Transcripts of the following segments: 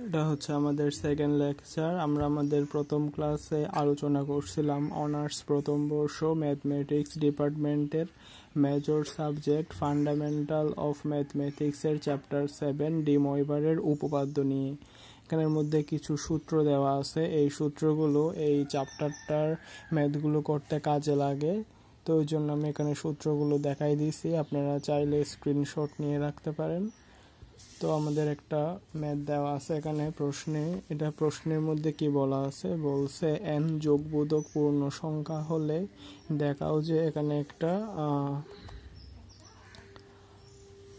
এটা হচ্ছে আমাদের সেকেন্ড লেকচার। আমরা আমাদের প্রথম ক্লাসে আলোচনা করছিলাম অনার্স প্রথম বর্ষ ম্যাথমেটিক্স ডিপার্টমেন্টের মেজর সাবজেক্ট ফান্ডামেন্টাল অফ ম্যাথমেটিক্সের চ্যাপ্টার 7 ডি ময়বারের উপপাদ্য নিয়ে। এখানের মধ্যে কিছু সূত্র দেওয়া আছে, এই সূত্রগুলো এই চ্যাপ্টারটার ম্যাথগুলো করতে কাজে লাগে, তো ওই জন্য আমি এখানে সূত্রগুলো দেখাই দিয়েছি, আপনারা চাইলে স্ক্রিনশট নিয়ে রাখতে পারেন। তো আমাদের একটা ম্যাথ দেওয়া আছে এখানে প্রশ্নে, এটা প্রশ্নের মধ্যে কি বলা আছে, বলছে n যোগবোধক পূর্ণ সংখ্যা হলে দেখাও যে, এখানে একটা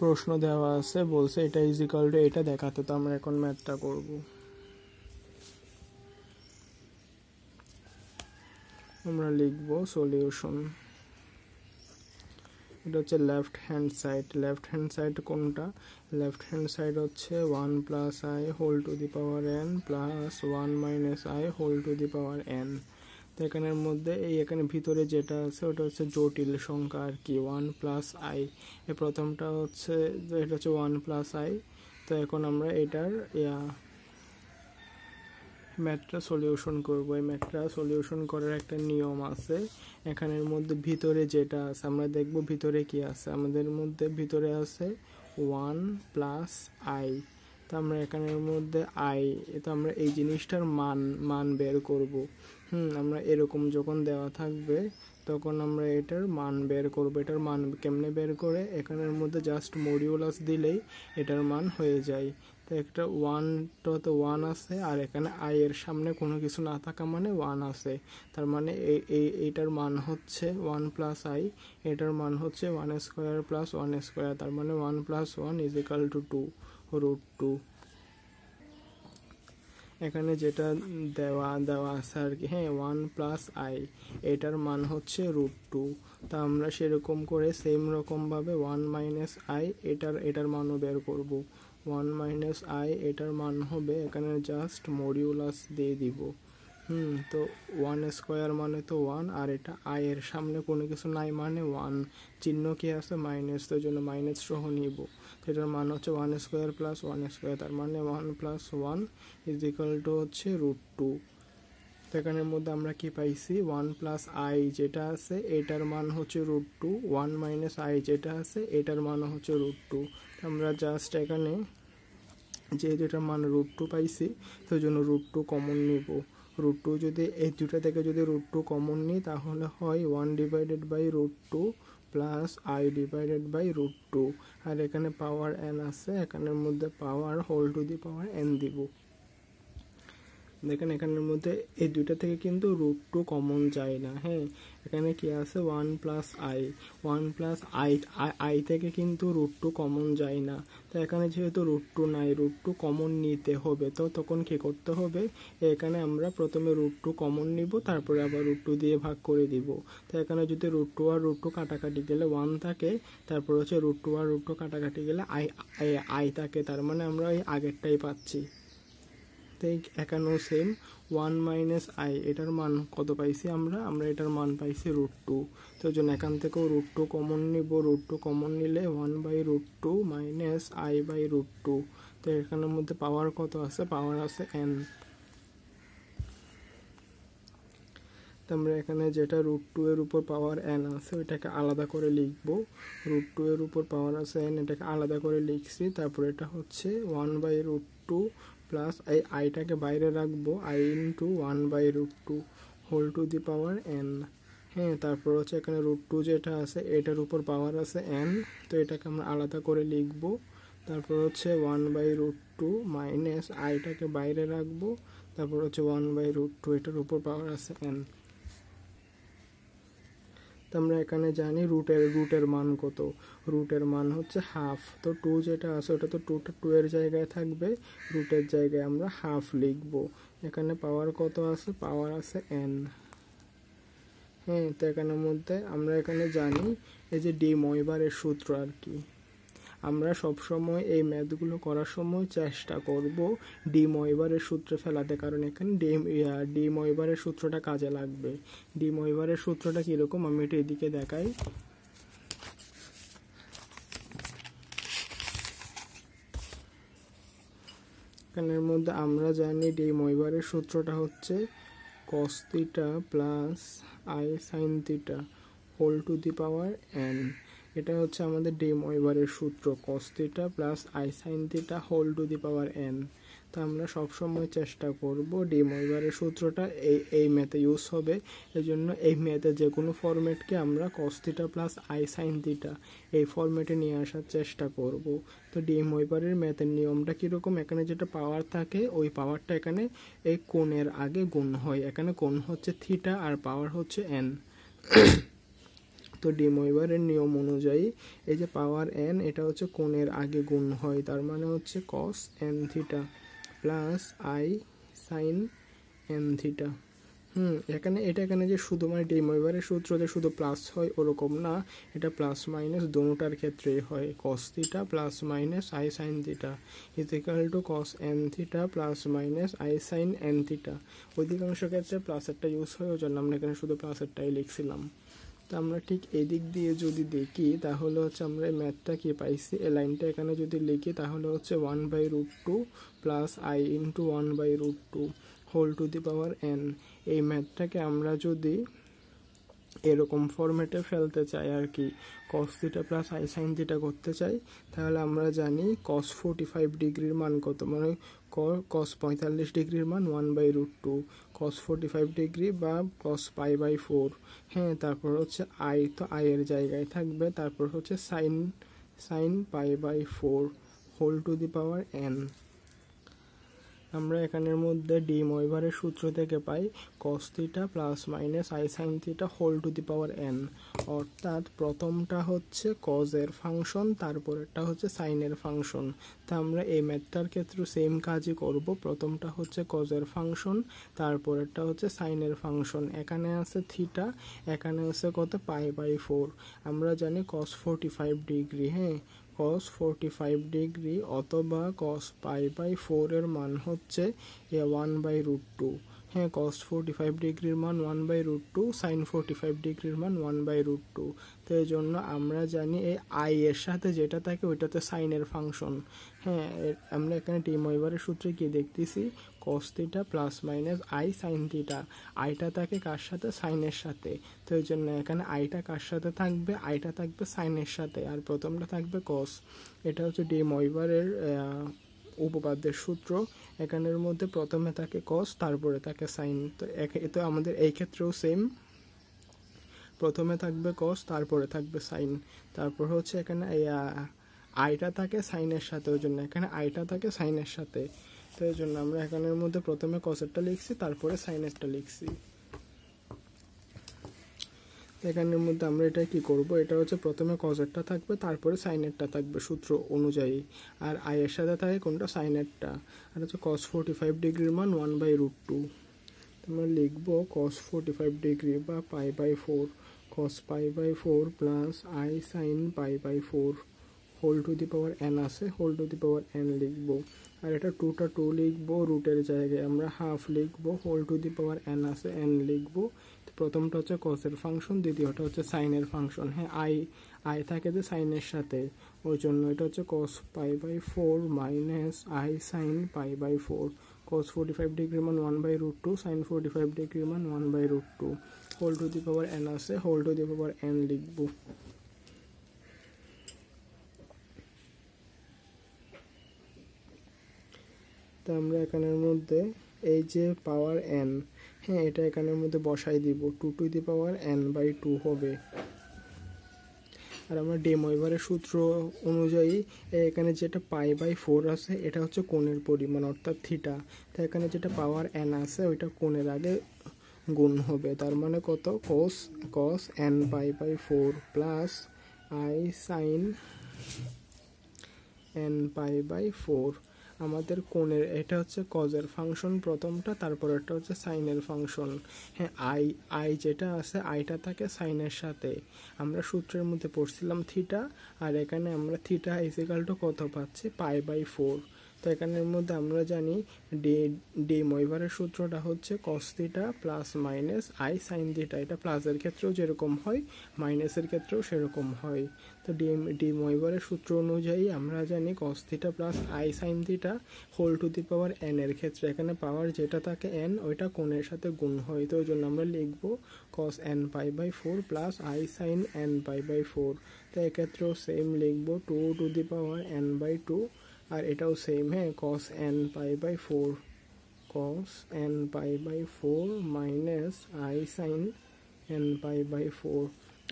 প্রশ্ন দেওয়া আছে, বলছে এটা ইজ ইকুয়াল টু এটা দেখাতে। তো আমরা এখন ম্যাথটা করব। আমরা লিখব সলিউশন। এটা হচ্ছে লেফট হ্যান্ড সাইড কোনটা, লেফট হ্যান্ড সাইড হচ্ছে 1 plus i whole to the power n plus 1 minus i whole to the power n। তো এখানের মধ্যে এখানে ভিতরে যেটা আছে ওটা হচ্ছে জটিল সংখ্যা আর কি, 1 প্লাস আই। এই প্রথমটা হচ্ছে এটা হচ্ছে 1 প্লাস আই। তো এখন আমরা এটার ম্যাথটা সলিউশন করব। এই ম্যাথটা সলিউশন করার একটা নিয়ম আছে। এখানের মধ্যে ভিতরে যেটা আছে আমরা দেখব ভিতরে কি আছে। আমাদের মধ্যে ভিতরে আছে 1 প্লাস আই। তো আমরা এখানের মধ্যে আই, তো আমরা এই জিনিসটার মান বের করব। আমরা এরকম যখন দেওয়া থাকবে তখন আমরা এটার মান বের করব। এটার মান কেমনে বের করে, এখানের মধ্যে জাস্ট মডিউলাস দিলেই এটার মান হয়ে যায়। তো একটা 1টা তো 1 আছে, আর এখানে আই এর সামনে কোনো কিছু না থাকা মানে 1 আছে। তার মানে এইটার মান হচ্ছে 1 প্লাস আই, এটার মান হচ্ছে 1 স্কোয়ার প্লাস 1 স্কোয়ার। তার মানে 1 plus 1 is equal to 2 root 2। এখানে যেটা দেওয়া আছে আর কি, 1 প্লাস আই, এটার মান হচ্ছে রুট 2। তা আমরা সেরকম করে সেম রকমভাবে 1 মাইনাস আই এটার মানও বের করব। 1 মাইনাস আই এটার মান হবে, এখানে জাস্ট মডিউলাস দিয়ে দিব। তো 1 স্কোয়ার মানে তো 1, আর এটা আই এর সামনে কোনো কিছু নাই মানে 1, চিহ্ন কি আছে মাইনাস, তো জন্য মাইনাস সহ নিব। এটার মান হচ্ছে 1 স্কোয়ার প্লাস 1 স্কোয়ার, তার মানে 1 প্লাস 1 ইজ ইকুয়াল টু হচ্ছে রুট 2। তো এখানের মধ্যে আমরা কি পাইছি, 1 প্লাস আই যেটা আছে এটার মান হচ্ছে রুট 2, 1 মাইনাস আই যেটা আছে এটার মান হচ্ছে রুট 2। আমরা জাস্ট এখানে যেহেতু এটার মান রুট 2 পাইছি, তো জন্য রুট 2 কমন নিব। রুট 2 যদি এই দুটা থেকে যদি রুট 2 কমন নিই তাহলে হয় 1 divided by root 2 plus i divided by root 2। আর এখানে পাওয়ার n আছে, এখানের মধ্যে power whole to the power n দিব। দেখেন এখানের মধ্যে এই দুইটা থেকে কিন্তু রুট 2 কমন যায় না। এখানে কি আছে 1 প্লাস আই, 1 প্লাস আই থেকে কিন্তু রুট 2 কমন যায় না। তো এখানে যেহেতু রুট 2 নাই, রুট 2 কমন নিতে হবে, তো তখন কি করতে হবে, এখানে আমরা প্রথমে রুট 2 কমন নিব, তারপরে আবার রুট 2 দিয়ে ভাগ করে দিব। তো এখানে যদি রুট 2 আর রুট 2 কাটাকাটি গেলে 1 থাকে, তারপর হচ্ছে রুট 2 আর রুট 2 কাটাকাটি গেলে আই থাকে, তার মানে আমরা এই আগেরটাই পাচ্ছি। এখানেও সেম 1 মাইনাস আই এটার মান কত পাইছি আমরা এটার মান পাইছি রুট 2। তো জন্য এখান থেকেও রুট 2 কমন নিব, রুট 2 কমন নিলে 1 by root 2 minus i by root 2। তো এখানের মধ্যে পাওয়ার কত আছে, পাওয়ার আছে n। তো আমরা এখানে যেটা রুট 2 এর উপর পাওয়ার n আছে ওইটাকে আলাদা করে লিখব। রুট 2 এর উপর পাওয়ার আছে n, এটাকে আলাদা করে লিখছি। তারপর এটা হচ্ছে 1 বাই রুট 2 প্লাস এই আইটাকে বাইরে রাখবো, I into 1 by root 2 whole to the power n। তারপর হচ্ছে এখানে রুট 2 যেটা আছে এটার উপর পাওয়ার আছে n, তো এটাকে আমরা আলাদা করে লিখব। তারপর হচ্ছে 1 বাই রুট 2 মাইনাস আইটাকে বাইরে রাখবো, তারপর হচ্ছে 1 বাই রুট 2 এটার উপর পাওয়ার আছে n। তো আমরা এখানে জানি রুটের মান কত, রুটের মান হচ্ছে হাফ। তো 2 যেটা আছে ওটা তো 2 এর জায়গায় থাকবে, রুটের জায়গায় আমরা হাফ লিখব। এখানে পাওয়ার কত আছে, পাওয়ার আছে n। তো এখানের মধ্যে আমরা এখানে জানি এই যে ডি ময়বারের সূত্র আর কি, আমরা সব সময় এই ম্যাথগুলো করার সময় চেষ্টা করব ডি ময়বারের সূত্রে ফেলাতে, কারণ এখানে ডি ময়বারের সূত্রটা কাজে লাগবে। ডি ময়বারের সূত্রটা কীরকম আমি এটা এদিকে দেখাই। এখানের মধ্যে আমরা জানি ডি ময়বারের সূত্রটা হচ্ছে cos theta plus i sine theta whole to the power n। এটা হচ্ছে আমাদের ডি ময়বারের সূত্র, cos theta plus i sine theta whole to the power n। তো আমরা সবসময় চেষ্টা করব ডি ময়বারের সূত্রটা এই ম্যাথে ইউজ হবে, এজন্য এই ম্যাথে যে কোনো ফরম্যাটকে আমরা cos theta plus i sine theta এই ফরম্যাটে নিয়ে আসার চেষ্টা করব। তো ডি ময়বারের ম্যাথের নিয়মটা কীরকম, এখানে যেটা পাওয়ার থাকে ওই পাওয়ারটা এখানে এই কোণের আগে গুণ হয়, এখানে কোণ হচ্ছে থিটা আর পাওয়ার হচ্ছে n। তো ডি ময়বারের নিয়ম অনুযায়ী এই যে পাওয়ার n এটা হচ্ছে কোণের আগে গুণ হয়, তার মানে হচ্ছে cos n theta plus i sine n theta. এখানে যে শুধু মানে ডি ময়বারের সূত্রতে শুধু প্লাস হয় ওরকম না, এটা প্লাস মাইনাস দোনোটার ক্ষেত্রেই হয়। cos theta plus minus i sine theta is equal to cos n theta plus minus i sine n theta. অধিকাংশ ক্ষেত্রে প্লাসেরটা ইউজ হয়, ওই জন্য আমরা এখানে শুধু প্লাসেরটাই লিখছিলাম। তো আমরা ঠিক এদিক দিয়ে যদি দেখি তাহলে হচ্ছে আমরা এই ম্যাথটা কি পাইছি, এই লাইনটা এখানে যদি লিখি তাহলে হচ্ছে 1/√2 plus i into 1/√2 whole to the power n। এই ম্যাথটাকে আমরা যদি এরকম ফরম্যাটে ফেলতে চাই আর কি, cos theta plus i sine theta করতে চাই, তাহলে আমরা জানি cos 45 ডিগ্রির মান কত, মানে cos 45 ডিগ্রির মান 1/√2 cos 45 ডিগ্রি বা cos π/4। তারপর হচ্ছে আই, তো আই এর জায়গায় থাকবে, তারপর হচ্ছে sine π/4 whole to the power n। আমরা এখানের মধ্যে ডি ময়বারের সূত্র থেকে পাই cos theta plus minus i sine theta whole to the power n, অর্থাৎ প্রথমটা হচ্ছে cos এর ফাংশন, তারপরেরটা হচ্ছে সাইন এর ফাংশন। তা আমরা এই ম্যাথটার ক্ষেত্রে সেম কাজই করব, প্রথমটা হচ্ছে cos এর ফাংশন, তারপরেরটা হচ্ছে সাইন এর ফাংশন। এখানে আছে থিটা, এখানে আছে কত π/4। আমরা জানি cos 45 ডিগ্রি, cos 45 ডিগ্রি অথবা cos π/4 এর মান হচ্ছে 1/√2। cos 45 ডিগ্রির মান 1/√2, sin 45 ডিগ্রির মান 1/√2। তো এই জন্য আমরা জানি এই আই এর সাথে যেটা থাকে ওইটাতে সাইনের ফাংশন। আমরা এখানে ডি ময়বারের সূত্রে কি দেখতেছি, cos theta plus minus i sine theta, আইটা থাকে কার সাথে, সাইনের সাথে। তো এই জন্য এখানে আইটা কার সাথে থাকবে, আইটা থাকবে সাইনের সাথে, আর প্রথমটা থাকবে cos। এটা হচ্ছে ডি ময়বারের উপপাদ্যের সূত্র। এখানের মধ্যে প্রথমে থাকে cos, তারপরে থাকে সাইন। তো আমাদের এই ক্ষেত্রেও সেম, প্রথমে থাকবে cos, তারপরে থাকবে সাইন, তারপর হচ্ছে এখানে আইটা থাকে সাইনের সাথে, ওই জন্য এখানে আইটা থাকে সাইনের সাথে। তো এই জন্য আমরা এখানের মধ্যে প্রথমে cosেরটা লিখছি, তারপরে সাইনেরটা লিখছি। এখানের মধ্যে আমরা এটা কি করব, এটা হচ্ছে প্রথমে cosেরটা থাকবে, তারপরে সাইনেরটা থাকবে সূত্র অনুযায়ী, আর আই এর সাথে থাকে কোনটা, সাইনেরটা। আর হচ্ছে cos 45 ডিগ্রির মান 1/√2। আমরা লিখব cos 45 ডিগ্রি বা π/4 cos π/4 plus i sine π/4 whole to the power n আছে, whole to the power n লিখব। আর এটা 2 লিখব, রুটের জায়গায় আমরা হাফ লিখব, whole to the power n আছে, n লিখব। প্রথমটা হচ্ছে cos এর ফাংশন, দ্বিতীয়টা হচ্ছে সাইনের ফাংশন। আই থাকে যে সাইনের সাথে, ওই জন্য এটা হচ্ছে cos π/4 minus i sine π/4 cos 45 degree মান 1/√2 sin 45 ডিগ্রি মান 1/√2 whole to the power n আছে, whole to the power n লিখব। তো আমরা এখানের মধ্যে এই যে পাওয়ার n, এটা এখানের মধ্যে বসাই দিব, 2 টু দি পাওয়ার n/2 হবে। আর আমরা ডি ময়বারের সূত্র অনুযায়ী এখানে যেটা π/4 আছে এটা হচ্ছে কোণের পরিমাণ অর্থাৎ থিটা। তো এখানে যেটা পাওয়ার n আছে ওইটা কোণের আগে গুণ হবে, তার মানে কত, cos n π/4 plus i sine n π/4। আমাদের কোণের এটা হচ্ছে কজের ফাংশন প্রথমটা, তারপর এটা হচ্ছে সাইনের ফাংশন। আই যেটা আছে আইটা থাকে সাইনের সাথে, আমরা সূত্রের মধ্যে পড়ছিলাম থিটা, আর এখানে আমরা থিটা ইজ ইকুয়াল টু কত পাচ্ছি, π/4। তো এখানের মধ্যে আমরা জানি ডি ময়ভারের সূত্রটা হচ্ছে cos theta plus minus i sine theta. এটা প্লাসের ক্ষেত্রেও যেরকম হয় মাইনাসের ক্ষেত্রেও সেরকম হয়। তো ডি ময়ভারের সূত্র অনুযায়ী আমরা জানি cos theta plus i sine theta whole to the power n এর ক্ষেত্রে এখানে পাওয়ার যেটা থাকে n ওইটা কোণের সাথে গুণ হয়। তো ওই জন্য আমরা লিখব cos n pi by 4 plus i sine n pi by 4। তো এক্ষেত্রেও সেম লিখব 2 to the power n by 2, আর এটাও সেম, হ্যাঁ, cos n pi by 4 cos n pi by 4 minus i sine n pi by 4।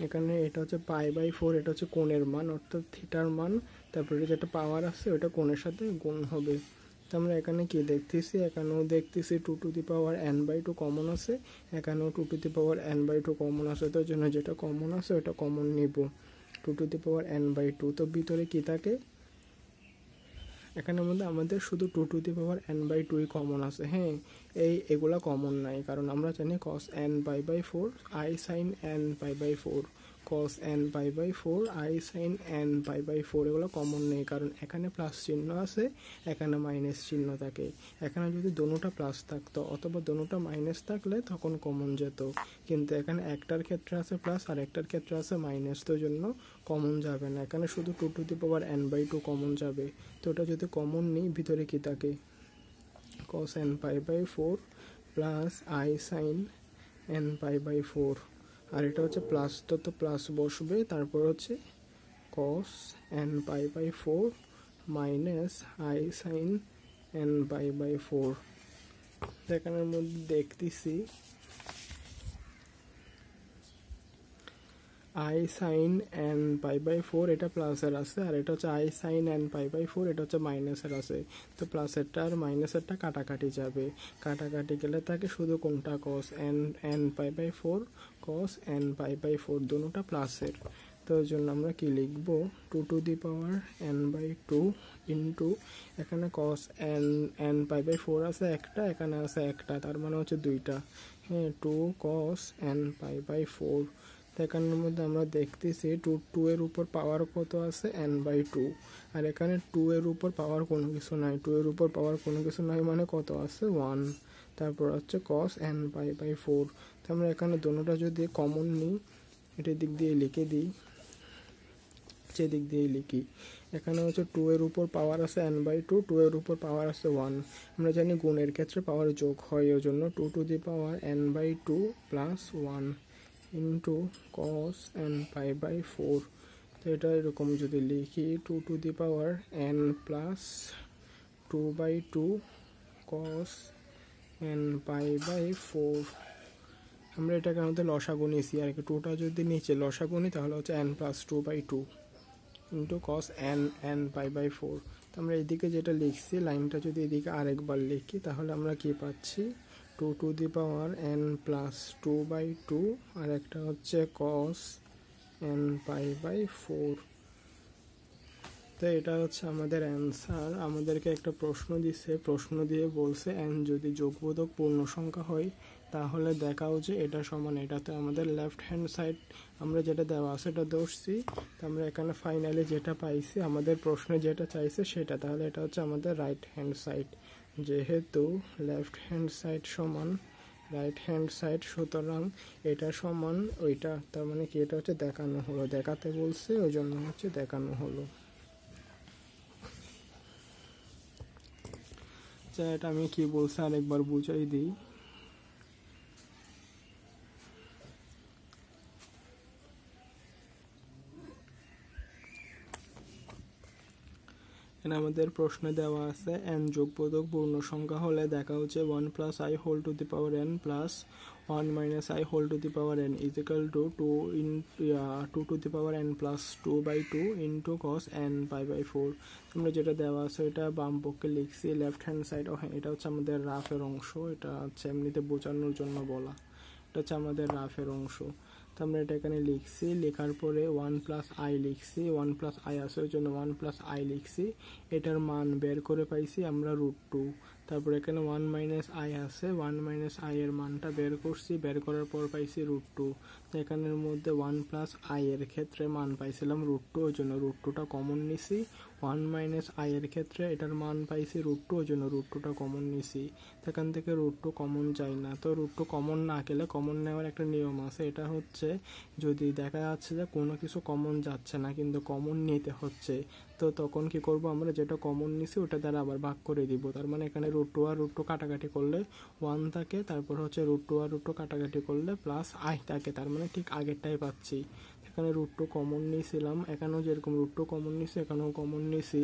এখানে এটা হচ্ছে পাই by 4, এটা হচ্ছে কোণের মান অর্থাৎ থিটার মান, তারপরে যেটা পাওয়ার আছে ওটা কোণের সাথে গুণ হবে। তো আমরা এখানে কি দেখতেছি, এখানেও দেখতেছি 2 to the power n by 2 common আছে, এখানেও 2 to the power n by 2 common আছে। তো জন্য যেটা কমন আছে ওটা কমন নিব, 2 to the power n by 2। তো ভিতরে কি থাকে, এখানের মধ্যে আমাদের শুধু 2 to the power n by 2 common আছে, হ্যাঁ, এগুলা কমন নাই, কারণ আমরা জানি cos n pi by 4 i sin n pi by 4, cos n pi by 4 i sin n pi by 4 এগুলো কমন নেই, কারণ এখানে প্লাস চিহ্ন আছে, এখানে মাইনাস চিহ্ন থাকে। এখানে যদি দোনোটা প্লাস থাকতো অথবা দোনোটা মাইনাস থাকলে তখন কমন যেত, কিন্তু এখানে একটার ক্ষেত্রে আছে প্লাস আর একটার ক্ষেত্রে আছে মাইনাস, তো জন্য কমন যাবে না। এখানে শুধু 2 to the power n by 2 common যাবে। তো ওটা যদি কমন নিই ভিতরে কি থাকে, cos n pi by 4 plus i sine n pi by 4, আর এটা হচ্ছে প্লাস, তো প্লাস বসবে, তারপর হচ্ছে cos n pi by 4 minus i sine n pi by 4। এখানের মধ্যে দেখতেছি i sine n pi by 4 এটা প্লাসের আছে, আর এটা হচ্ছে i sine n pi by 4 এটা হচ্ছে মাইনাসের আছে। তো প্লাসেরটা আর মাইনাসেরটা কাটাকাটি যাবে, কাটাকাটি গেলে থাকে শুধু কোনটা cos n pi by 4 cos n pi by 4 দুটোটা প্লাসের। তো ওই জন্য আমরা কি লিখব, 2 to the power n by 2 into এখানে cos n পাই বাই 4 আছে একটা, এখানে আছে একটা, তার মানে হচ্ছে দুইটা, হ্যাঁ, 2 cos n পাই বাই 4। এখানের মধ্যে আমরা দেখতেছি 2 এর উপর পাওয়ার কত আছে n বাই 2, আর এখানে 2 এর উপর পাওয়ার কোনো কিছু নাই, 2 এর উপর পাওয়ার কোনো কিছু নাই মানে কত আছে 1, তারপর হচ্ছে cos n পাই বাই 4। তো আমরা এখানে দুটোটা যদি কমন নিই, এটার দিক দিয়ে লিখে দিই, দিক দিয়ে লিখি, এখানে হচ্ছে 2 এর উপর পাওয়ার আছে n বাই 2, 2 এর উপর পাওয়ার আছে 1, আমরা জানি গুণের ক্ষেত্রে পাওয়ার যোগ হয়, ওই জন্য 2 to the power n by 2 plus 1 into cos n pi by 4। তো এটা এরকম যদি লিখি 2 to the power n plus 2 by 2 cos n pi by 4। আমরা এটাকে আমাদের লসাগু নিয়েছি আর কি, 2টা যদি নিচে লসাগু নিই তাহলে হচ্ছে n plus 2 by 2 into cos n pi by 4। তো আমরা এদিকে যেটা লিখছি লাইনটা যদি এদিকে আরেকবার লিখি তাহলে আমরা কি পাচ্ছি, 2 to the power n plus 2 by 2, আর একটা হচ্ছে cos n পাই বাই 4। তো এটা হচ্ছে আমাদের অ্যান্সার। আমাদেরকে একটা প্রশ্ন দিচ্ছে, প্রশ্ন দিয়ে বলছে n যদি যোগবোধক পূর্ণ সংখ্যা হয় তাহলে দেখাও যে এটা সমান এটাতে। আমাদের লেফট হ্যান্ড সাইড আমরা যেটা দেওয়া আছে সেটা ধরছি, তো আমরা এখানে ফাইনালি যেটা পাইছি আমাদের প্রশ্নে যেটা চাইছে সেটা, তাহলে এটা হচ্ছে আমাদের রাইট হ্যান্ড সাইড। যেহেতু লেফট হ্যান্ড সাইড সমান রাইট হ্যান্ড সাইড, সুতরাং এটা সমান ওইটা, তার মানে কি এটা হচ্ছে দেখানো হলো, দেখাতে বলছে ওই জন্য হচ্ছে দেখানো হলো। এটা আমি কি বলছি আরেকবার বুঝাই দিই। এখানে আমাদের প্রশ্নে দেওয়া আছে n যোগবোধক পূর্ণ সংখ্যা হলে দেখা হচ্ছে 1 plus i whole to the power n plus 1 minus i whole to the power n is equal to 2 to the power n plus 2 by 2 into cos n pi by 4। আমরা যেটা দেওয়া আছে এটা বাম পক্ষে লিখছি, লেফট হ্যান্ড সাইড, হ্যাঁ এটা হচ্ছে আমাদের রাফের অংশ, এটা হচ্ছে এমনিতে বোঝানোর জন্য বলা, এটা হচ্ছে আমাদের রাফের অংশ। তো আমরা এটা এখানে লিখছি, লেখার পরে 1 প্লাস আই লিখছি, 1 প্লাস আই আছে ওই জন্য 1 প্লাস আই লিখছি, এটার মান বের করে পাইছি আমরা √2, তারপর এখানে 1 মাইনাস আই আছে, 1 মাইনাস আই এর মানটা বের করছি, বের করার পর পাইছি √2। তো এখানের মধ্যে 1 প্লাস আই এর ক্ষেত্রে মান পাইছিলাম √2, ওই জন্য √2টা কমন নিছি। 1 মাইনাস আই এর ক্ষেত্রে এটার মান পাইছি √2, ওই জন্য √2টা কমন নিছি। এখান থেকে √2 কমন যায় না, তো √2 কমন না গেলে কমন নেওয়ার একটা নিয়ম আছে, এটা হচ্ছে যদি দেখা যাচ্ছে যে কোনো কিছু কমন যাচ্ছে না কিন্তু কমন নিতে হচ্ছে, তো তখন কি করব, আমরা যেটা কমন নিছি ওটা দ্বারা আবার ভাগ করে দিব। তার মানে এখানে √2 আর √2 কাটাকাটি করলে 1 থাকে, তারপর হচ্ছে √2 আর √2 কাটাকাটি করলে প্লাস আই থাকে, তার মানে ঠিক আগেরটাই পাচ্ছি। এখানে √2 কমন নিয়েছিলাম, এখানেও যেরকম √2 কমন নিছি এখানেও কমন নিছি।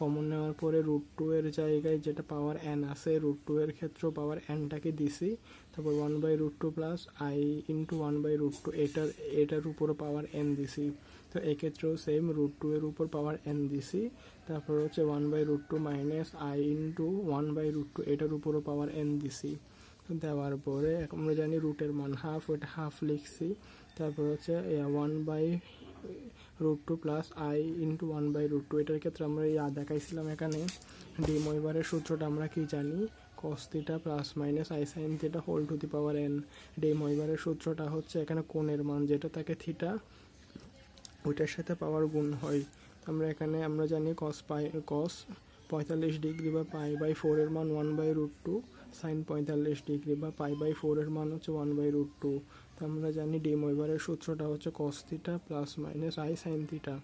কমন নেওয়ার পরে √2 এর জায়গায় যেটা পাওয়ার n আছে, √2 এর ক্ষেত্রেও পাওয়ার nটাকে দিছি। তারপর 1/√2 প্লাস আই ইন্টু 1/√2, এটার উপরও পাওয়ার n দিছি। তো এক্ষেত্রেও সেম √2 এর উপর পাওয়ার n দিছি। তারপর হচ্ছে 1/√2 মাইনাস আই ইন্টু 1/√2, এটার উপরও পাওয়ার n দিছি। দেওয়ার পরে আমরা জানি রুটের মান হাফ, ওটা হাফ লিখছি। তারপর হচ্ছে 1/√2 প্লাস আই ইন্টু 1/√2, এটার ক্ষেত্রে আমরা দেখাইছিলাম এখানে ডি ময়বারের সূত্রটা আমরা কি জানি, cos theta plus minus i sine theta whole to the power n। De ময়বারের সূত্রটা হচ্ছে এখানে কোণের মান যেটা থাকে থিটা, ওইটার সাথে পাওয়ার গুণ হয়। আমরা এখানে আমরা জানি cos 45 ডিগ্রি বা π/4 এর মান 1/√2, সাইন 45 ডিগ্রি বা π/4 এর মান হচ্ছে 1/√2। তো আমরা জানি ডি ময়বারের সূত্রটা হচ্ছে cos theta plus minus i sine theta.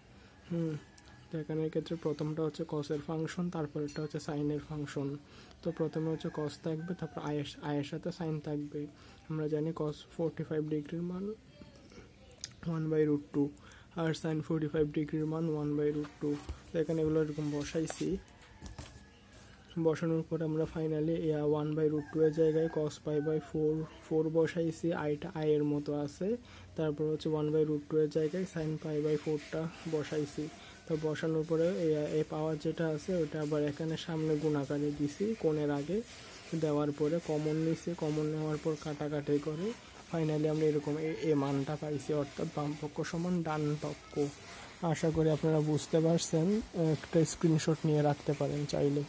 তো এখানে ক্ষেত্রে প্রথমটা হচ্ছে কসের ফাংশন, তারপর এটা হচ্ছে সাইনের ফাংশন। তো প্রথমে হচ্ছে cos থাকবে, তারপর আয়ের সাথে সাইন থাকবে। আমরা জানি cos 45 ডিগ্রির মান 1/√2 আর সাইন 45 ডিগ্রির মান 1/√2। তো এখানে এগুলো এরকম বসাইছি, বসানোর পর আমরা ফাইনালি 1/√2 এর জায়গায় cos π/4 বসাইছি, আইটা আয়ের মতো আছে। তারপর হচ্ছে 1/√2 এর জায়গায় সাইন π/4টা বসাইছি। তো বসানোর পরে এই পাওয়ার যেটা আছে ওটা আবার এখানে সামনে গুণাকারে দিছি কোণের আগে, দেওয়ার পরে কমন নিছি, কমন নেওয়ার পর কাটাকাটি করে ফাইনালি আমরা এরকম এই মানটা পাইছি, অর্থাৎ বাম পক্ষ সমান ডান পক্ষ। আশা করি আপনারা বুঝতে পারছেন, একটা স্ক্রিনশট নিয়ে রাখতে পারেন চাইলে।